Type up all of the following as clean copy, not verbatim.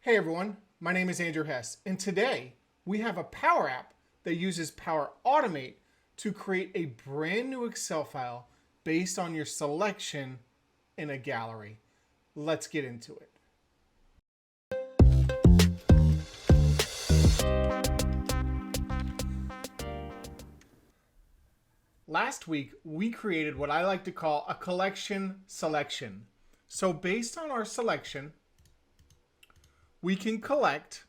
Hey everyone, my name is Andrew Hess, and today we have a Power App that uses Power Automate to create a brand new Excel file based on your selection in a gallery. Let's get into it. Last week, we created what I like to call a collection selection. So based on our selection, we can collect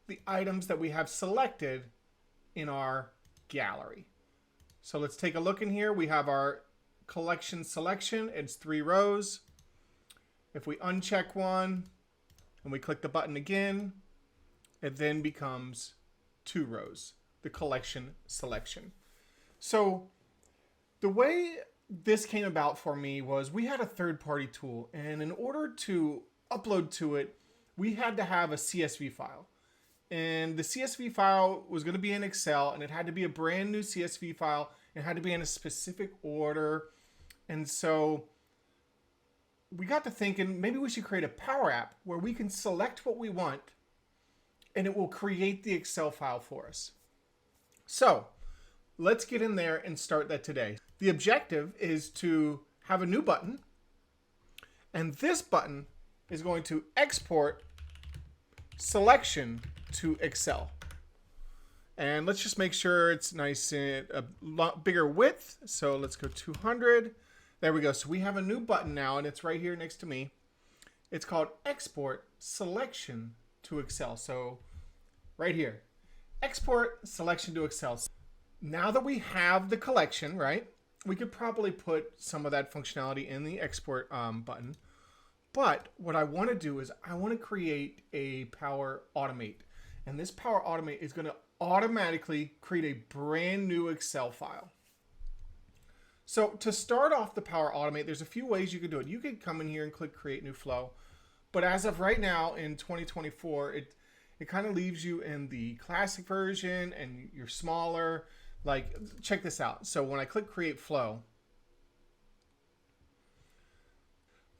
the items that we have selected in our gallery. So let's take a look in here. We have our collection selection. It's 3 rows. If we uncheck one and we click the button again, it then becomes 2 rows, the collection selection. So the way this came about for me was we had a third-party tool, and in order to upload to it, we had to have a CSV file. And the CSV file was going to be in Excel, and it had to be a brand new CSV file. It had to be in a specific order. And so we got to thinking maybe we should create a Power App where we can select what we want and it will create the Excel file for us. So let's get in there and start that today. The objective is to have a new button, and this button is going to export selection to Excel. And let's just make sure it's nice and a lot bigger width. So let's go 200. There we go. So we have a new button now, and it's right here next to me. It's called Export Selection to Excel. So right here, Export Selection to Excel. Now that we have the collection, right, we could probably put some of that functionality in the export button. But what I want to do is I want to create a Power Automate. And this Power Automate is going to automatically create a brand new Excel file. So to start off the Power Automate, there's a few ways you can do it. You could come in here and click Create New Flow. But as of right now in 2024, it kind of leaves you in the classic version and you're smaller. Like, check this out. So when I click Create Flow,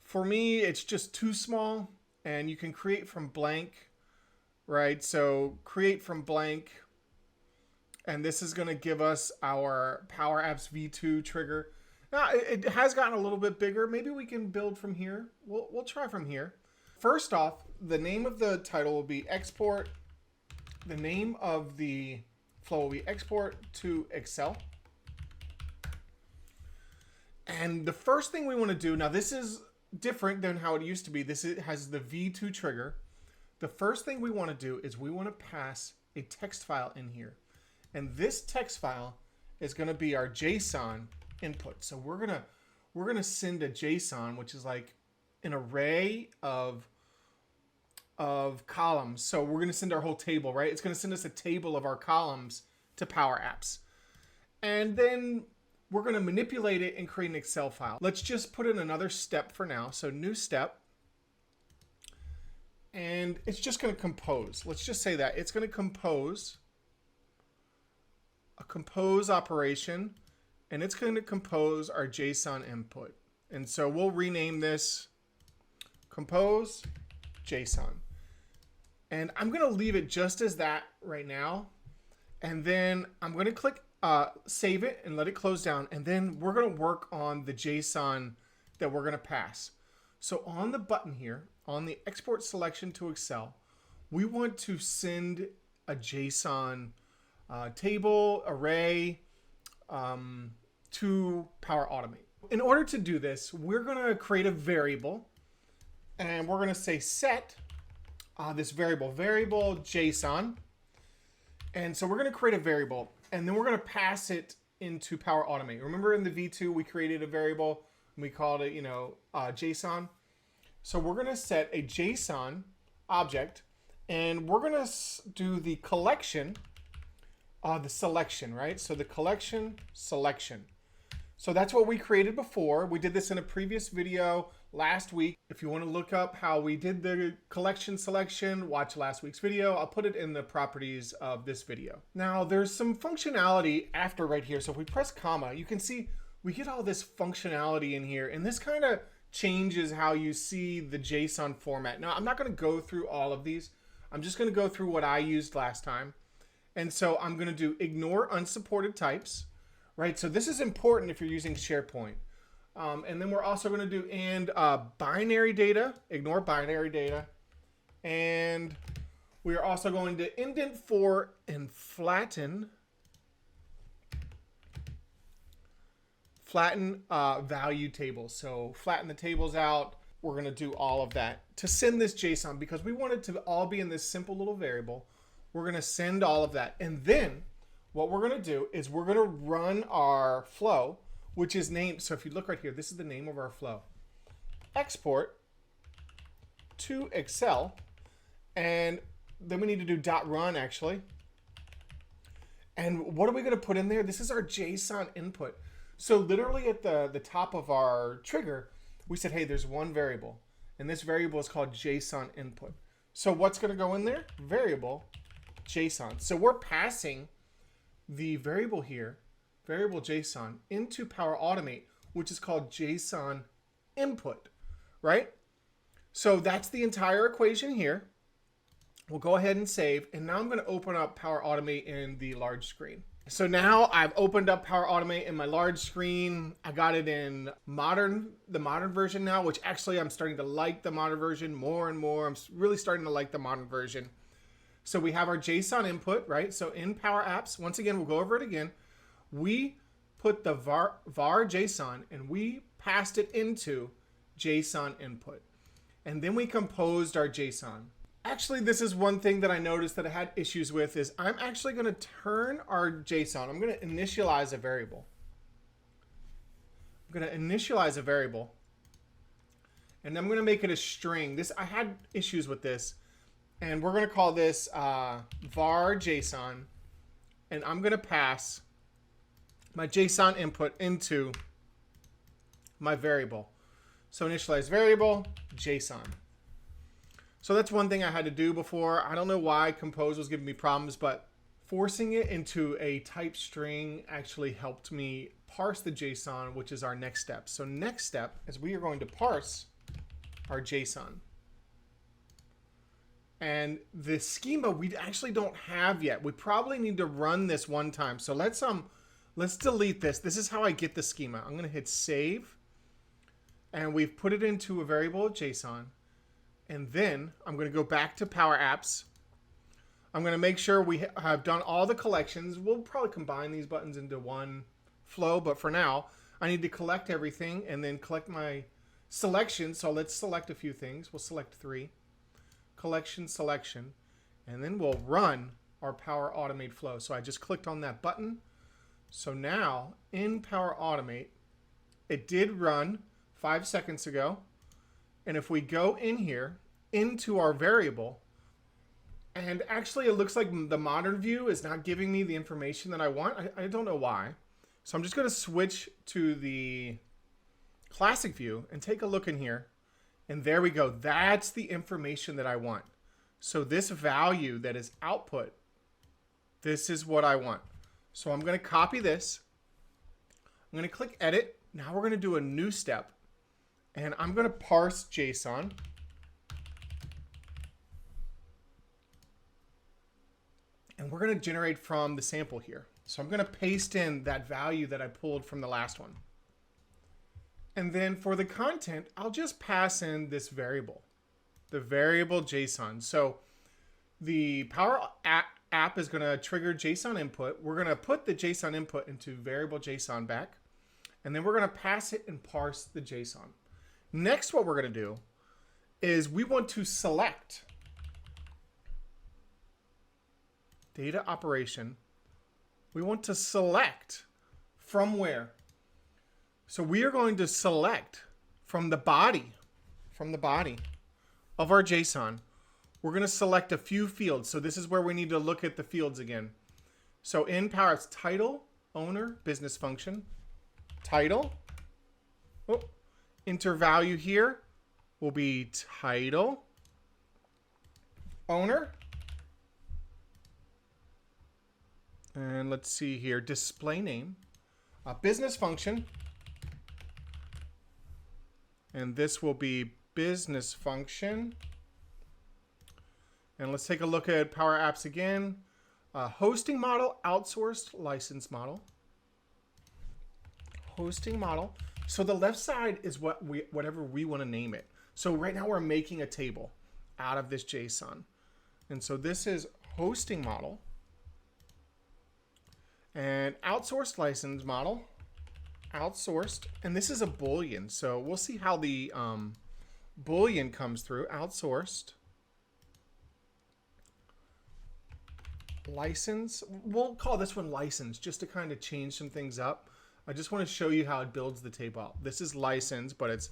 for me, it's just too small, and you can create from blank, right? So create from blank, and this is going to give us our Power Apps V2 trigger. Now, it has gotten a little bit bigger. Maybe we can build from here. We'll try from here. First off, the name of the title will be Export. The name of the flow will be Export to Excel. And the first thing we want to do, now this is different than how it used to be. This has the V2 trigger. The first thing we want to do is we want to pass a text file in here. And this text file is going to be our JSON input. So we're going to send a JSON, which is like an array of columns. So we're going to send our whole table, right? It's going to send us a table of our columns to Power Apps. And then we're going to manipulate it and create an Excel file. Let's just put in another step for now. So new step. And it's just going to compose. Let's just say that. It's going to compose a compose operation. And it's going to compose our JSON input. And so we'll rename this compose JSON. And I'm going to leave it just as that right now. And then I'm going to click save it and let it close down. And then we're going to work on the JSON that we're going to pass. So on the button here, on the export selection to Excel, we want to send a JSON table, array to Power Automate. In order to do this, we're going to create a variable, and we're going to say set this variable JSON. And so we're going to create a variable, and then we're going to pass it into Power Automate. Remember in the V2, we created a variable and we called it, JSON. So we're going to set a JSON object, and we're going to do the collection, the selection, right? So the collection selection. So that's what we created before. We did this in a previous video last week. If you want to look up how we did the collection selection, watch last week's video. I'll put it in the properties of this video. Now there's some functionality after right here. So if we press comma, you can see we get all this functionality in here, and this kind of changes how you see the JSON format. Now, I'm not going to go through all of these. I'm just going to go through what I used last time. And so I'm going to do ignore unsupported types, right? So this is important if you're using SharePoint. And then we're also going to do binary data, ignore binary data. And we are also going to IndentFour and flatten value tables. So flatten the tables out. We're going to do all of that to send this JSON because we want it to all be in this simple little variable. We're going to send all of that. And then what we're going to do is we're going to run our flow, which is named. So if you look right here, this is the name of our flow. Export to Excel. And then we need to do .run actually. And what are we going to put in there? This is our JSON input. So literally at the top of our trigger, we said, hey, there's one variable. And this variable is called JSONInput. So what's going to go in there? Variable JSON. So we're passing the variable here, variable JSON, into Power Automate, which is called JSONInput, right? So that's the entire equation here. We'll go ahead and save. And now I'm going to open up Power Automate in the large screen. So now I've opened up Power Automate in my large screen. I got it in the modern version now, which actually I'm starting to like the modern version more and more. I'm really starting to like the modern version. So we have our JSON input, right? So in Power Apps, once again, we'll go over it again. We put the varJSON and we passed it into JSONInput. And then we composed our JSON. Actually, this is one thing that I noticed that I had issues with is I'm actually going to turn our JSON. I'm going to initialize a variable. I'm going to initialize a variable. And I'm going to make it a string. I had issues with this. And we're going to call this varJSON. And I'm going to pass my JSON input into my variable. So initialize variable, JSON. So that's one thing I had to do before. I don't know why Compose was giving me problems, but forcing it into a type string actually helped me parse the JSON, which is our next step. So next step is we are going to parse our JSON. And the schema we actually don't have yet. We probably need to run this one time. So let's delete this. This is how I get the schema. I'm going to hit save. And we've put it into a variable JSON. And then I'm going to go back to Power Apps. I'm going to make sure we have done all the collections. We'll probably combine these buttons into one flow, but for now, I need to collect everything and then collect my selection. So let's select a few things. We'll select 3. Collection, selection, and then we'll run our Power Automate flow. So I just clicked on that button. So now in Power Automate, it did run 5 seconds ago. And if we go in here into our variable, and actually it looks like the modern view is not giving me the information that I want. I don't know why. So I'm just going to switch to the classic view and take a look in here. And there we go. That's the information that I want. So this value that is output, this is what I want. So I'm going to copy this. I'm going to click edit. Now we're going to do a new step. And I'm going to parse JSON. And we're going to generate from the sample here. So I'm going to paste in that value that I pulled from the last one. And then for the content, I'll just pass in this variable, the variable JSON. So the Power app is going to trigger JSON input. We're going to put the JSON input into variable JSON back. And then we're going to pass it and parse the JSON. Next, what we're going to do is we want to select data operation. We want to select from where? So we are going to select from the body of our JSON. We're going to select a few fields. So this is where we need to look at the fields again. So in Power Apps, title, owner, business function, title. Oh, enter value here will be title, owner. And let's see here, display name, business function, And this will be business function. And let's take a look at Power Apps again. Hosting model, outsourced license model. Hosting model. So the left side is whatever we want to name it. So right now we're making a table out of this JSON. And so this is hosting model. And outsourced license model. Outsourced. And this is a Boolean. So we'll see how the Boolean comes through. Outsourced. License. We'll call this one license just to kind of change some things up. I just want to show you how it builds the table out. This is license, but it's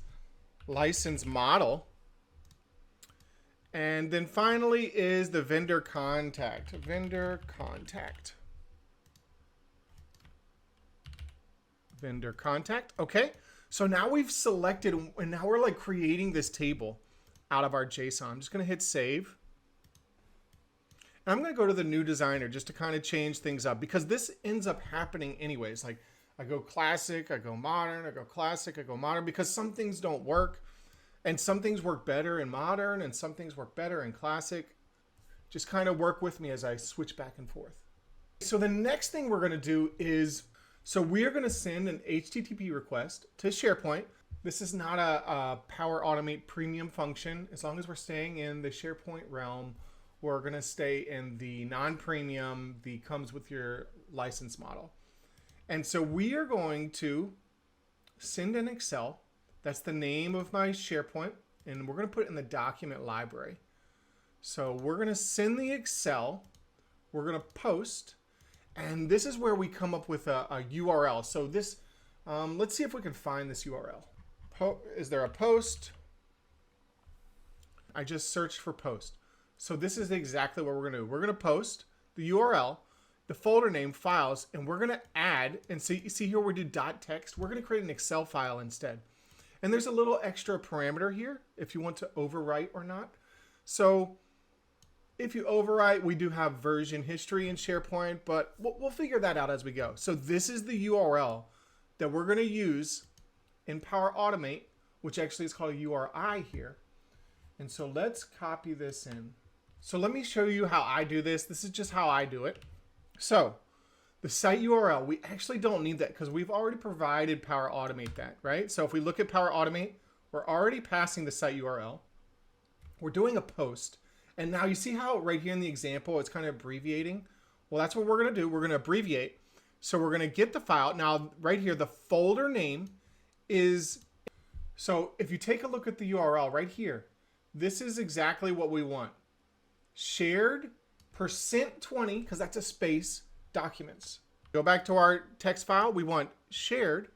license model. And then finally is the vendor contact. Vendor contact. Vendor contact. Okay. So now we've selected, and now we're like creating this table out of our JSON. I'm just going to hit save. And I'm going to go to the new designer just to kind of change things up, because this ends up happening anyways. Like I go classic, I go modern, I go classic, I go modern, because some things don't work and some things work better in modern and some things work better in classic. Just kind of work with me as I switch back and forth. So the next thing we're going to do is, so we are going to send an HTTP request to SharePoint. This is not a Power Automate premium function. As long as we're staying in the SharePoint realm, we're going to stay in the non-premium, the comes with your license model. And so we are going to send an Excel. That's the name of my SharePoint. And we're going to put it in the document library. So we're going to send the Excel. We're going to post. And this is where we come up with a URL. So this, let's see if we can find this URL. Is there a post? I just searched for post. So this is exactly what we're going to do. We're going to post the URL, the folder name, files, and we're going to add, and see here we do .text. We're going to create an Excel file instead. And there's a little extra parameter here if you want to overwrite or not. So if you overwrite, we do have version history in SharePoint, but we'll figure that out as we go. So this is the URL that we're going to use in Power Automate, which actually is called a URI here. And so let's copy this in. So let me show you how I do this. This is just how I do it. So the site URL, we actually don't need that because we've already provided Power Automate that, right? So if we look at Power Automate, we're already passing the site URL. We're doing a post. And now you see how right here in the example, it's kind of abbreviating. Well, that's what we're going to do. We're going to abbreviate. So we're going to get the file. Now right here, the folder name is, so if you take a look at the URL right here, this is exactly what we want. Shared %20, because that's a space, documents. Go back to our text file. We want shared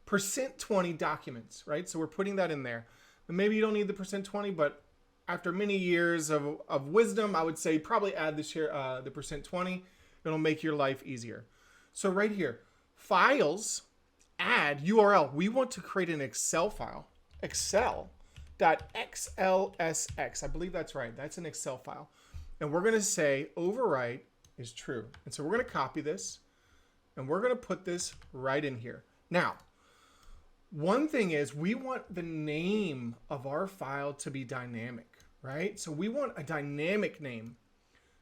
%20 documents, right? So we're putting that in there. And maybe you don't need the %20, but after many years of wisdom, I would say probably add the %20. It'll make your life easier. So right here, files, add URL. We want to create an Excel file, Excel.xlsx. I believe that's right. That's an Excel file. And we're going to say overwrite is true. And so we're going to copy this and we're going to put this right in here. Now, one thing is we want the name of our file to be dynamic, right? So we want a dynamic name.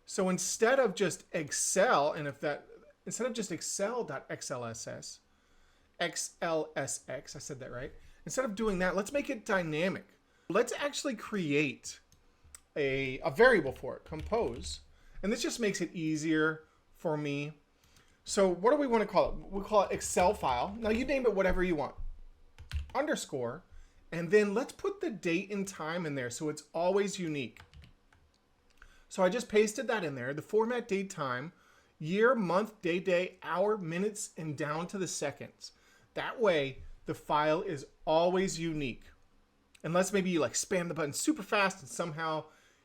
So instead of just Excel, and instead of just Excel.xlsx, XLSX, I said that right. Instead of doing that, let's make it dynamic. Let's actually create a variable for it, compose. And this just makes it easier for me. So what do we want to call it? We'll call it Excel file. Now you name it whatever you want. Underscore. And then let's put the date and time in there so it's always unique. So I just pasted that in there. The format, date, time, year, month, day, hour, minutes, and down to the seconds. That way the file is always unique. Unless maybe you like spam the button super fast and somehow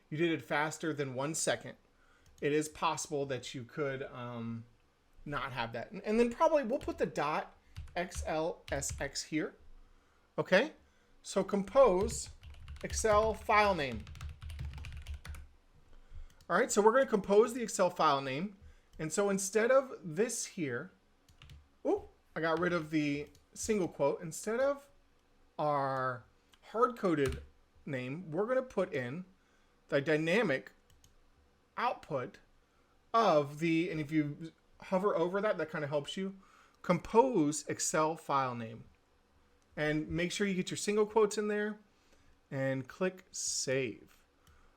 you did it faster than 1 second. It is possible that you could not have that. And then probably we'll put the .xlsx here. Okay, so compose Excel file name. All right, so we're going to compose the Excel file name. And so instead of this here, oh, I got rid of the single quote. Instead of our hard-coded name, we're going to put in the dynamic output of the, and if you hover over that, that kind of helps you, compose Excel file name. And make sure you get your single quotes in there and click save.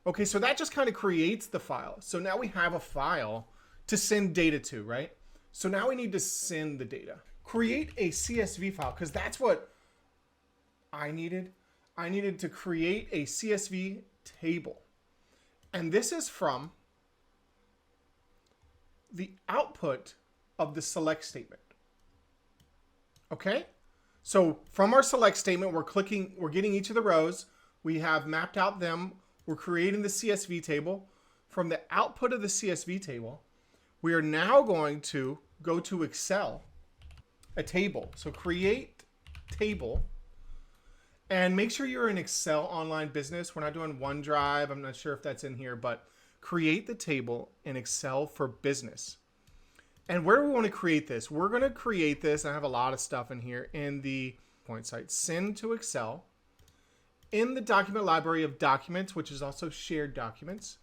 Okay, so that just kind of creates the file. So now we have a file to send data to, right? So now we need to send the data. Create a CSV file, because that's what I needed. I needed to create a CSV table. And this is from the output of the select statement. Okay? So from our select statement, we're getting each of the rows. We have mapped out them. We're creating the CSV table. From the output of the CSV table, we are now going to go to Excel, a table. So create table, and make sure you're in Excel Online Business. We're not doing OneDrive. I'm not sure if that's in here, but create the table in Excel for Business. And where do we want to create this? We're going to create this, and I have a lot of stuff in here, in the point site, send to Excel, in the document library of documents, which is also shared documents,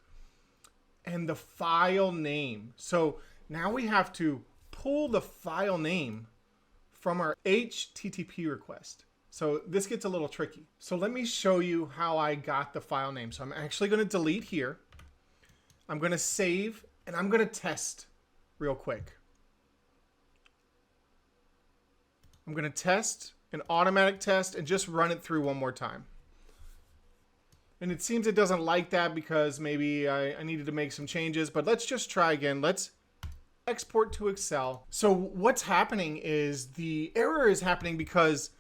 and the file name. So now we have to pull the file name from our HTTP request. So this gets a little tricky. So let me show you how I got the file name. So I'm actually going to delete here. I'm going to save, and I'm going to test real quick. I'm going to test an automatic test and just run it through one more time. And it seems it doesn't like that because maybe I needed to make some changes, but let's just try again. Let's export to Excel. So what's happening is the error is happening because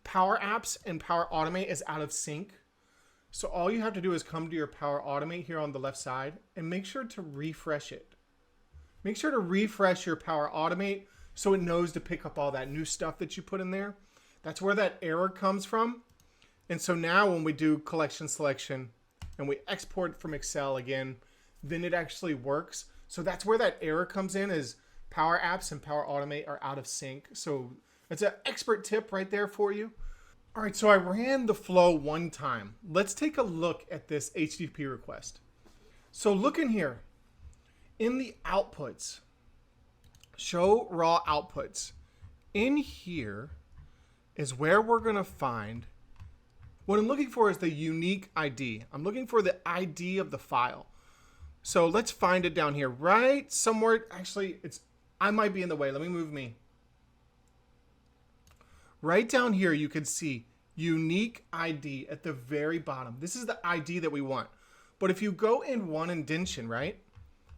Power Apps and Power Automate is out of sync. So all you have to do is come to your Power Automate here on the left side and make sure to refresh it. Make sure to refresh your Power Automate so it knows to pick up all that new stuff that you put in there. That's where that error comes from. And so now when we do collection selection and we export from Excel again, then it actually works. So that's where that error comes in, is Power Apps and Power Automate are out of sync. So it's an expert tip right there for you. All right, so I ran the flow one time. Let's take a look at this HTTP request. So look in here. In the outputs, show raw outputs. In here is where we're going to find, what I'm looking for is the unique ID. I'm looking for the ID of the file. So let's find it down here, right somewhere. Actually, I might be in the way. Let me move me. Right down here, you can see unique ID at the very bottom. This is the ID that we want. But if you go in one indentation, right?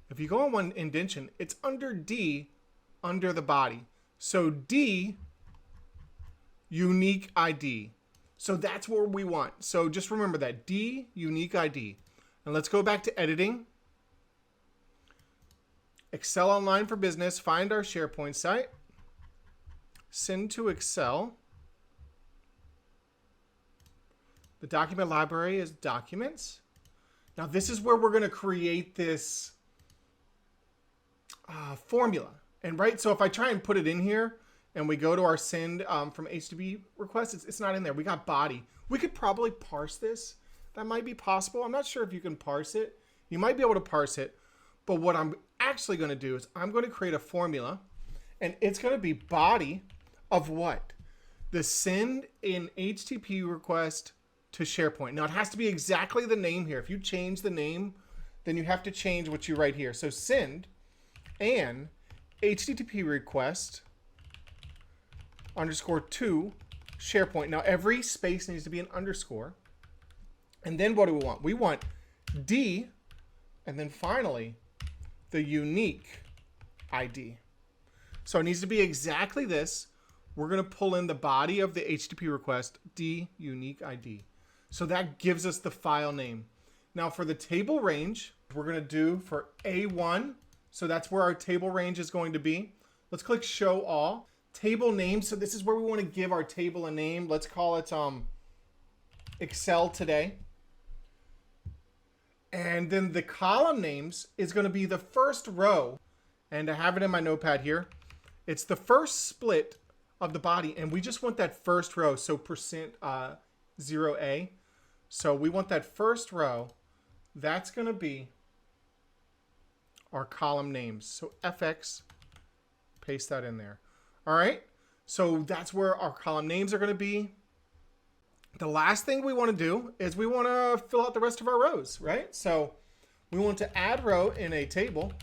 If you go on one indentation, it's under D, under the body. So D, unique ID. So that's what we want. So just remember that, D, unique ID. And let's go back to editing. Excel Online for Business, find our SharePoint site. Send to Excel. The document library is documents. Now this is where we're going to create this formula. And right, so if I try and put it in here and we go to our send from HTTP request, it's not in there. We got body. We could probably parse this. That might be possible. I'm not sure if you can parse it. You might be able to parse it. But what I'm actually going to do is I'm going to create a formula, and it's going to be body of what? The send in HTTP request to SharePoint. Now it has to be exactly the name here. If you change the name, then you have to change what you write here. So send and HTTP request underscore to SharePoint. Now every space needs to be an underscore. And then what do we want? We want D, and then finally the unique ID. So it needs to be exactly this. We're going to pull in the body of the HTTP request, D unique ID. So that gives us the file name. Now for the table range, we're going to do for A1. So that's where our table range is going to be. Let's click show all. Table name. So this is where we want to give our table a name. Let's call it Excel today. And then the column names is going to be the first row. And I have it in my notepad here. It's the first split of the body, and we just want that first row, so %0A. So we want that first row. That's going to be our column names. So FX, paste that in there. All right, so that's where our column names are going to be. The last thing we want to do is we want to fill out the rest of our rows, right? So we want to add row in a table.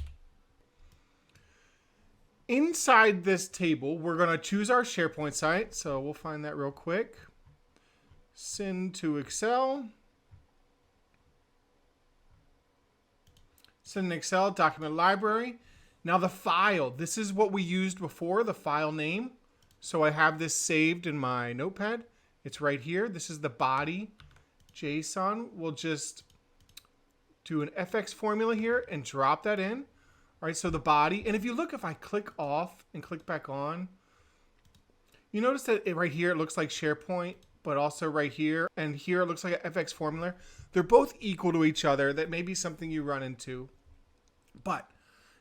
Inside this table, we're going to choose our SharePoint site. So we'll find that real quick. Send to Excel. Send an Excel document library. Now the file, this is what we used before, the file name. So I have this saved in my notepad. It's right here. This is the body JSON. We'll just do an FX formula here and drop that in. All right, so the body, and if you look, if I click off and click back on, you notice that right here, it looks like SharePoint, but also right here and here, it looks like an FX formula. They're both equal to each other. That may be something you run into. But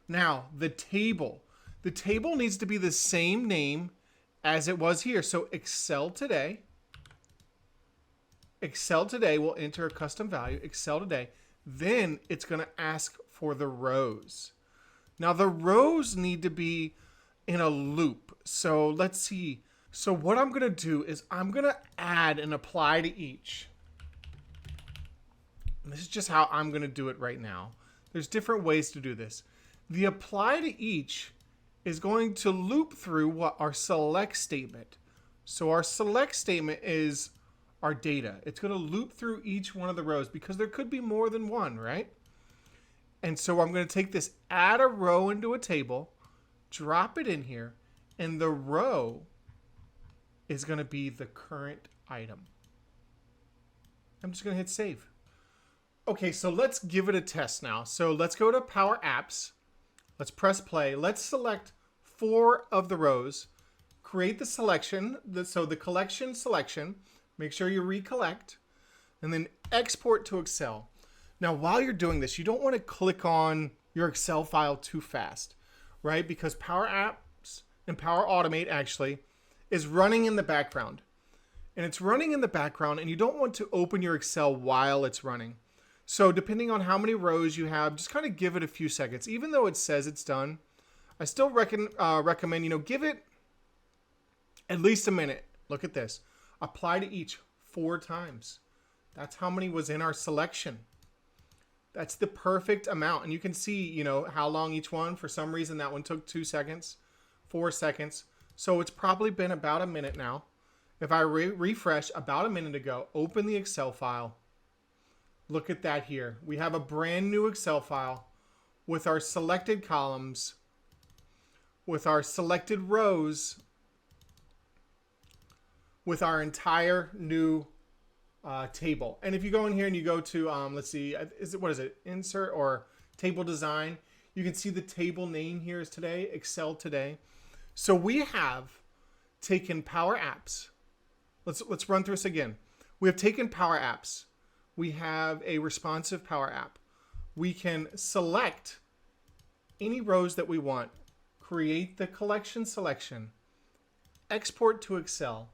now the table needs to be the same name as it was here. So Excel today will enter a custom value, Excel today. Then it's going to ask for the rows. Now the rows need to be in a loop. So let's see. So what I'm going to do is I'm going to add and apply to each. And this is just how I'm going to do it right now. There's different ways to do this. The apply to each is going to loop through what our select statement. So our select statement is our data. It's going to loop through each one of the rows because there could be more than one, right? And so I'm going to take this, add a row into a table, drop it in here, and the row is going to be the current item. I'm just going to hit save. Okay, so let's give it a test now. So let's go to Power Apps. Let's press play. Let's select 4 of the rows. Create the selection, so the collection selection. Make sure you recollect. And then export to Excel. Now, while you're doing this, you don't want to click on your Excel file too fast, right? Because Power Apps and Power Automate actually is running in the background. And it's running in the background, and you don't want to open your Excel while it's running. So depending on how many rows you have, just kind of give it a few seconds. Even though it says it's done, I still recommend, give it at least a minute. Look at this. Apply to each 4 times. That's how many was in our selection. That's the perfect amount. And you can see, how long each one. For some reason, that one took 2 seconds, 4 seconds. So it's probably been about a minute now. If I refresh about a minute ago, open the Excel file. Look at that here. We have a brand new Excel file with our selected columns, with our selected rows, with our entire new table. And if you go in here and you go to, let's see, what is it? Insert or table design. You can see the table name here is today, Excel today. So we have taken Power Apps. Let's run through this again. We have taken Power Apps. We have a responsive Power App. We can select any rows that we want, create the collection selection, export to Excel,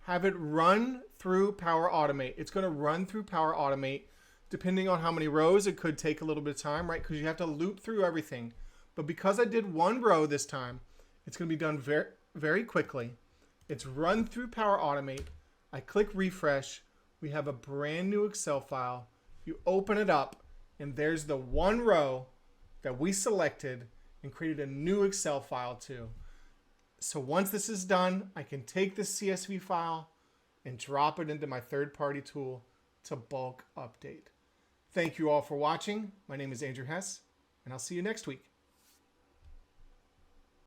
have it run through Power Automate. It's going to run through Power Automate. Depending on how many rows, it could take a little bit of time, right? Because you have to loop through everything. But because I did 1 row this time, it's going to be done very, very quickly. It's run through Power Automate. I click refresh. We have a brand new Excel file. You open it up, and there's the 1 row that we selected and created a new Excel file to. So once this is done, I can take this CSV file and drop it into my third-party tool to bulk update. Thank you all for watching. My name is Andrew Hess, and I'll see you next week.